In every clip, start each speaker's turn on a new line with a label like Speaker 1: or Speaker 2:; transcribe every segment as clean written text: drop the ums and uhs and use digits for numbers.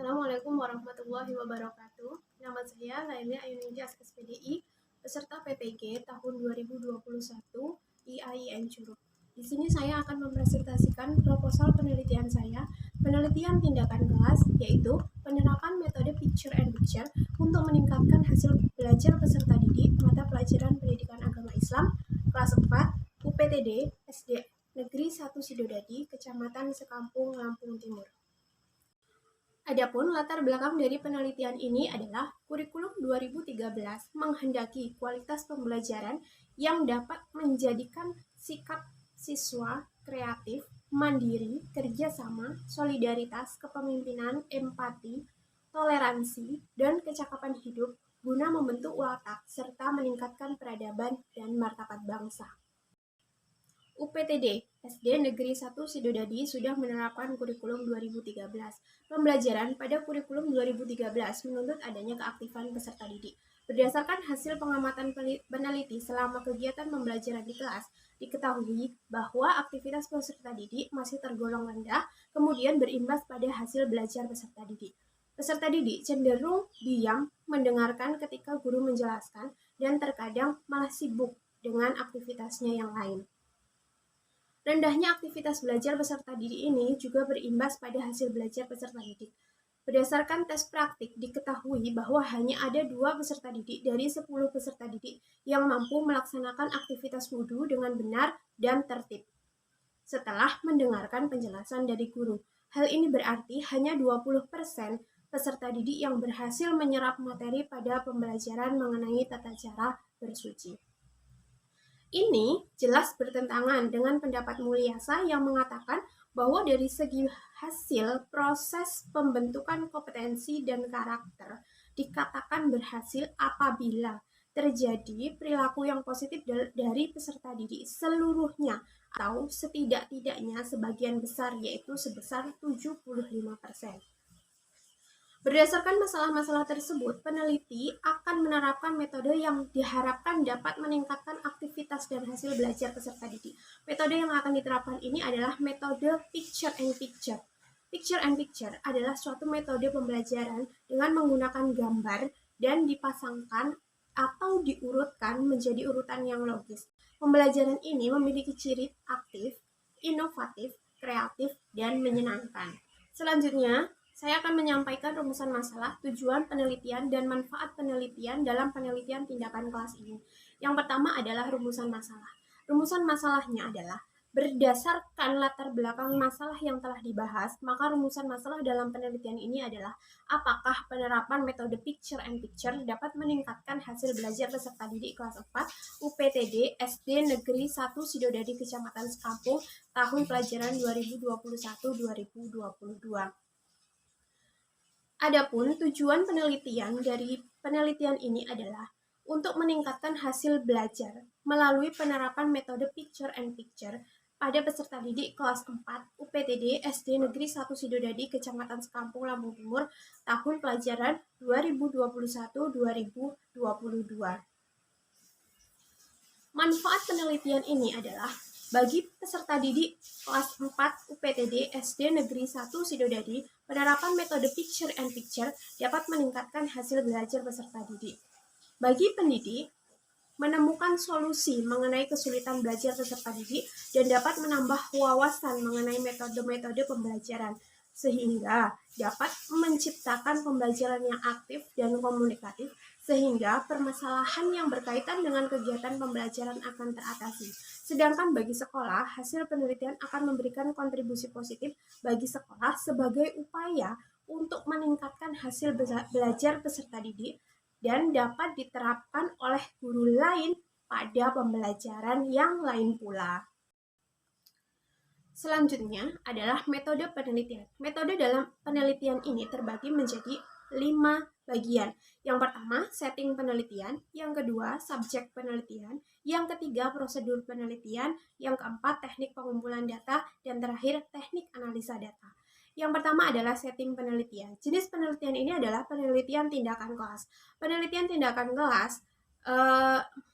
Speaker 1: Assalamualaikum warahmatullahi wabarakatuh. Nama saya Laili Ayunintias SPDI, peserta PPG tahun 2021 IAIN Curug. Di sini saya akan mempresentasikan proposal penelitian saya, penelitian tindakan kelas, yaitu penerapan metode Picture and Picture untuk meningkatkan hasil belajar peserta didik mata pelajaran pendidikan agama Islam kelas 4 UPTD SD Negeri 1 Sidodadi, Kecamatan Sekampung, Lampung Timur. Adapun latar belakang dari penelitian ini adalah kurikulum 2013 menghendaki kualitas pembelajaran yang dapat menjadikan sikap siswa kreatif, mandiri, kerjasama, solidaritas, kepemimpinan, empati, toleransi, dan kecakapan hidup guna membentuk watak serta meningkatkan peradaban dan martabat bangsa. UPTD SD Negeri 1 Sidodadi sudah menerapkan kurikulum 2013. Pembelajaran pada kurikulum 2013 menuntut adanya keaktifan peserta didik. Berdasarkan hasil pengamatan peneliti selama kegiatan pembelajaran di kelas, diketahui bahwa aktivitas peserta didik masih tergolong rendah, kemudian berimbas pada hasil belajar peserta didik. Peserta didik cenderung diam mendengarkan ketika guru menjelaskan dan terkadang malah sibuk dengan aktivitasnya yang lain. Rendahnya aktivitas belajar peserta didik ini juga berimbas pada hasil belajar peserta didik. Berdasarkan tes praktik, diketahui bahwa hanya ada 2 peserta didik dari 10 peserta didik yang mampu melaksanakan aktivitas wudhu dengan benar dan tertib setelah mendengarkan penjelasan dari guru. Hal ini berarti hanya 20% peserta didik yang berhasil menyerap materi pada pembelajaran mengenai tata cara bersuci. Ini jelas bertentangan dengan pendapat Mulyasa yang mengatakan bahwa dari segi hasil proses pembentukan kompetensi dan karakter dikatakan berhasil apabila terjadi perilaku yang positif dari peserta didik seluruhnya atau setidak-tidaknya sebagian besar, yaitu sebesar 75%. Berdasarkan masalah-masalah tersebut, peneliti akan menerapkan metode yang diharapkan dapat meningkatkan aktivitas dan hasil belajar peserta didik. Metode yang akan diterapkan ini adalah metode Picture and Picture. Picture and Picture adalah suatu metode pembelajaran dengan menggunakan gambar dan dipasangkan atau diurutkan menjadi urutan yang logis. Pembelajaran ini memiliki ciri aktif, inovatif, kreatif, dan menyenangkan. Selanjutnya, saya akan menyampaikan rumusan masalah, tujuan penelitian, dan manfaat penelitian dalam penelitian tindakan kelas ini. Yang pertama adalah rumusan masalah. Rumusan masalahnya adalah berdasarkan latar belakang masalah yang telah dibahas, maka rumusan masalah dalam penelitian ini adalah apakah penerapan metode Picture and Picture dapat meningkatkan hasil belajar peserta didik kelas 4 UPTD SD Negeri 1 Sidodadi Kecamatan Sekampung tahun pelajaran 2021-2022. Adapun tujuan penelitian dari penelitian ini adalah untuk meningkatkan hasil belajar melalui penerapan metode Picture and Picture pada peserta didik kelas 4 UPTD SD Negeri 1 Sidodadi Kecamatan Sekampung Lampung Timur tahun pelajaran 2021-2022. Manfaat penelitian ini adalah bagi peserta didik kelas 4 UPTD SD Negeri 1 Sidodadi, penerapan metode Picture and Picture dapat meningkatkan hasil belajar peserta didik. Bagi pendidik, menemukan solusi mengenai kesulitan belajar peserta didik dan dapat menambah wawasan mengenai metode-metode pembelajaran, sehingga dapat menciptakan pembelajaran yang aktif dan komunikatif, sehingga permasalahan yang berkaitan dengan kegiatan pembelajaran akan teratasi. Sedangkan bagi sekolah, hasil penelitian akan memberikan kontribusi positif bagi sekolah sebagai upaya untuk meningkatkan hasil belajar peserta didik dan dapat diterapkan oleh guru lain pada pembelajaran yang lain pula. Selanjutnya adalah metode penelitian. Metode dalam penelitian ini terbagi menjadi 5 bagian. Yang pertama, setting penelitian. Yang kedua, subjek penelitian. Yang ketiga, prosedur penelitian. Yang keempat, teknik pengumpulan data. Dan terakhir, teknik analisa data. Yang pertama adalah setting penelitian. Jenis penelitian ini adalah penelitian tindakan kelas. Penelitian tindakan kelas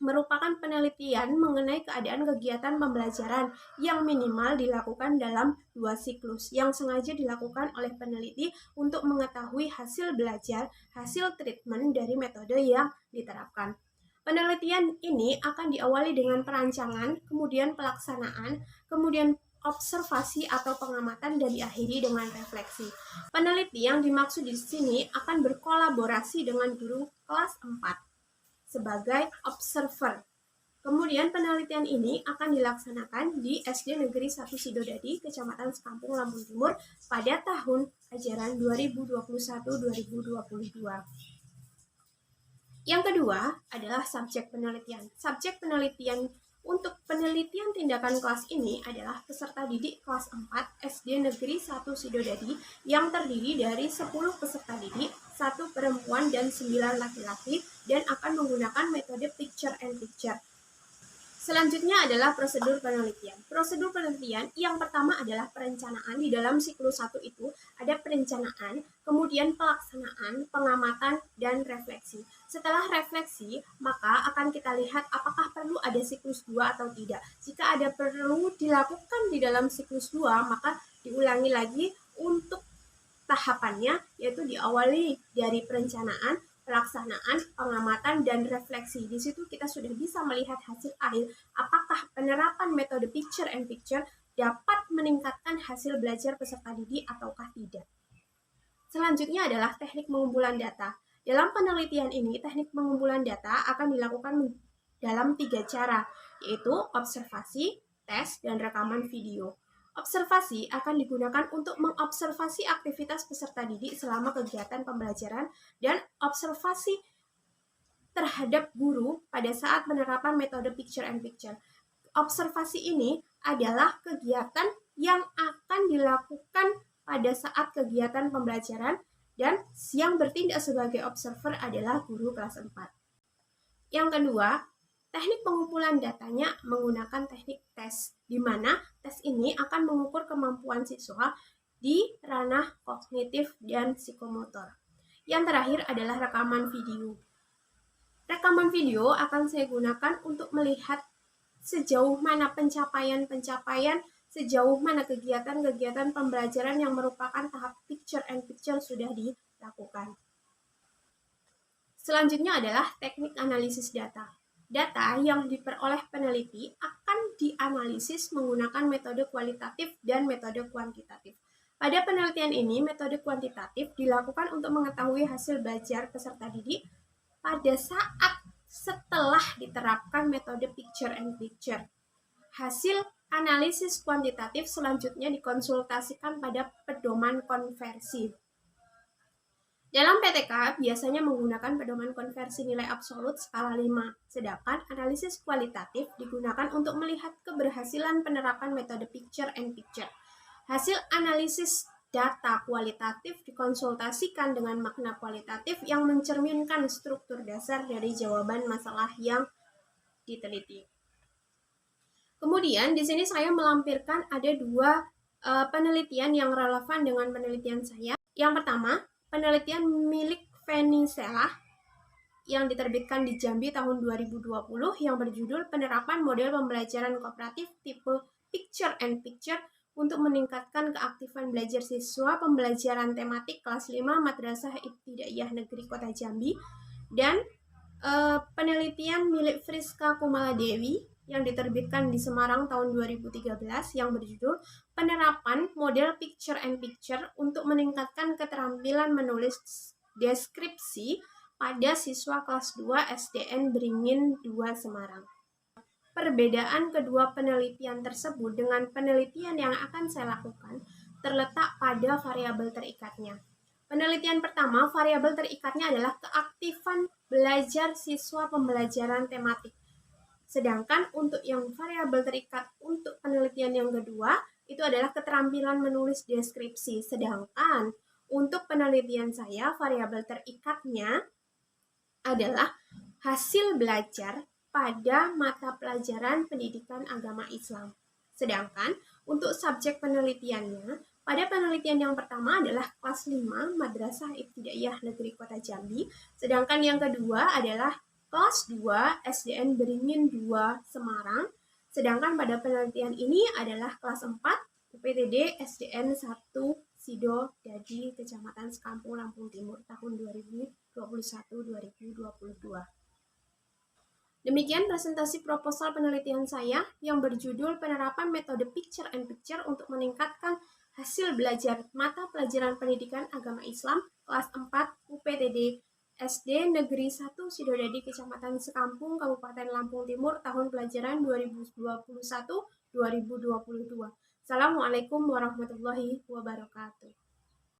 Speaker 1: merupakan penelitian mengenai keadaan kegiatan pembelajaran yang minimal dilakukan dalam 2 siklus yang sengaja dilakukan oleh peneliti untuk mengetahui hasil belajar, hasil treatment dari metode yang diterapkan. Penelitian ini akan diawali dengan perancangan, kemudian pelaksanaan, kemudian observasi atau pengamatan, dan diakhiri dengan refleksi. Peneliti yang dimaksud di sini akan berkolaborasi dengan guru kelas 4 sebagai observer. Kemudian penelitian ini akan dilaksanakan di SD Negeri 1 Sidodadi, Kecamatan Sekampung, Lampung Timur pada tahun ajaran 2021-2022. Yang kedua adalah subjek penelitian. Subjek penelitian untuk penelitian tindakan kelas ini adalah peserta didik kelas 4 SD Negeri 1 Sidodadi yang terdiri dari 10 peserta didik, 1 perempuan dan 9 laki-laki, dan akan menggunakan metode picture and picture. Selanjutnya adalah prosedur penelitian. Prosedur penelitian yang pertama adalah perencanaan. Di dalam siklus 1 itu ada perencanaan, kemudian pelaksanaan, pengamatan, dan refleksi. Setelah refleksi, maka akan kita lihat apakah perlu ada siklus 2 atau tidak. Jika ada perlu dilakukan di dalam siklus 2, maka diulangi lagi untuk tahapannya, yaitu diawali dari perencanaan, pelaksanaan, pengamatan, dan refleksi. Di situ kita sudah bisa melihat hasil akhir apakah penerapan metode picture and picture dapat meningkatkan hasil belajar peserta didik ataukah tidak. Selanjutnya adalah teknik pengumpulan data. Dalam penelitian ini, teknik pengumpulan data akan dilakukan dalam 3 cara, yaitu observasi, tes, dan rekaman video. Observasi akan digunakan untuk mengobservasi aktivitas peserta didik selama kegiatan pembelajaran dan observasi terhadap guru pada saat penerapan metode picture and picture. Observasi ini adalah kegiatan yang akan dilakukan pada saat kegiatan pembelajaran dan yang bertindak sebagai observer adalah guru kelas 4. Yang kedua, teknik pengumpulan datanya menggunakan teknik tes, di mana tes ini akan mengukur kemampuan siswa di ranah kognitif dan psikomotor. Yang terakhir adalah rekaman video. Rekaman video akan saya gunakan untuk melihat sejauh mana pencapaian-pencapaian, sejauh mana kegiatan-kegiatan pembelajaran yang merupakan tahap picture and picture sudah dilakukan. Selanjutnya adalah teknik analisis data. Data yang diperoleh peneliti akan dianalisis menggunakan metode kualitatif dan metode kuantitatif. Pada penelitian ini, metode kuantitatif dilakukan untuk mengetahui hasil belajar peserta didik pada saat setelah diterapkan metode picture and picture. Hasil analisis kuantitatif selanjutnya dikonsultasikan pada pedoman konversi. Dalam PTK biasanya menggunakan pedoman konversi nilai absolut skala 5, sedangkan analisis kualitatif digunakan untuk melihat keberhasilan penerapan metode picture and picture. Hasil analisis data kualitatif dikonsultasikan dengan makna kualitatif yang mencerminkan struktur dasar dari jawaban masalah yang diteliti. Kemudian di sini saya melampirkan ada 2 penelitian yang relevan dengan penelitian saya. Yang pertama, penelitian milik Venisella yang diterbitkan di Jambi tahun 2020 yang berjudul Penerapan Model Pembelajaran Kooperatif Tipe Picture and Picture untuk meningkatkan keaktifan belajar siswa pembelajaran tematik kelas 5 Madrasah Ibtidaiyah Negeri Kota Jambi, dan penelitian milik Friska Kumaladewi yang diterbitkan di Semarang tahun 2013 yang berjudul Penerapan Model Picture and Picture untuk meningkatkan keterampilan menulis deskripsi pada siswa kelas 2 SDN Beringin 2 Semarang. Perbedaan kedua penelitian tersebut dengan penelitian yang akan saya lakukan terletak pada variabel terikatnya. Penelitian pertama, variabel terikatnya adalah keaktifan belajar siswa pembelajaran tematik. Sedangkan untuk yang variabel terikat untuk penelitian yang kedua, itu adalah keterampilan menulis deskripsi. Sedangkan untuk penelitian saya, variabel terikatnya adalah hasil belajar pada mata pelajaran pendidikan agama Islam. Sedangkan untuk subjek penelitiannya, pada penelitian yang pertama adalah kelas 5 Madrasah Ibtidaiyah Negeri Kota Jambi, sedangkan yang kedua adalah kelas 2 SDN Beringin 2 Semarang. Sedangkan pada penelitian ini adalah kelas 4 UPTD SDN 1 Sido Dadi Kecamatan Sekampung Lampung Timur tahun 2021-2022. Demikian presentasi proposal penelitian saya yang berjudul penerapan metode picture and picture untuk meningkatkan hasil belajar mata pelajaran pendidikan agama Islam kelas 4 UPTD SD Negeri 1 Sidodadi Kecamatan Sekampung Kabupaten Lampung Timur tahun pelajaran 2021-2022. Assalamualaikum warahmatullahi wabarakatuh.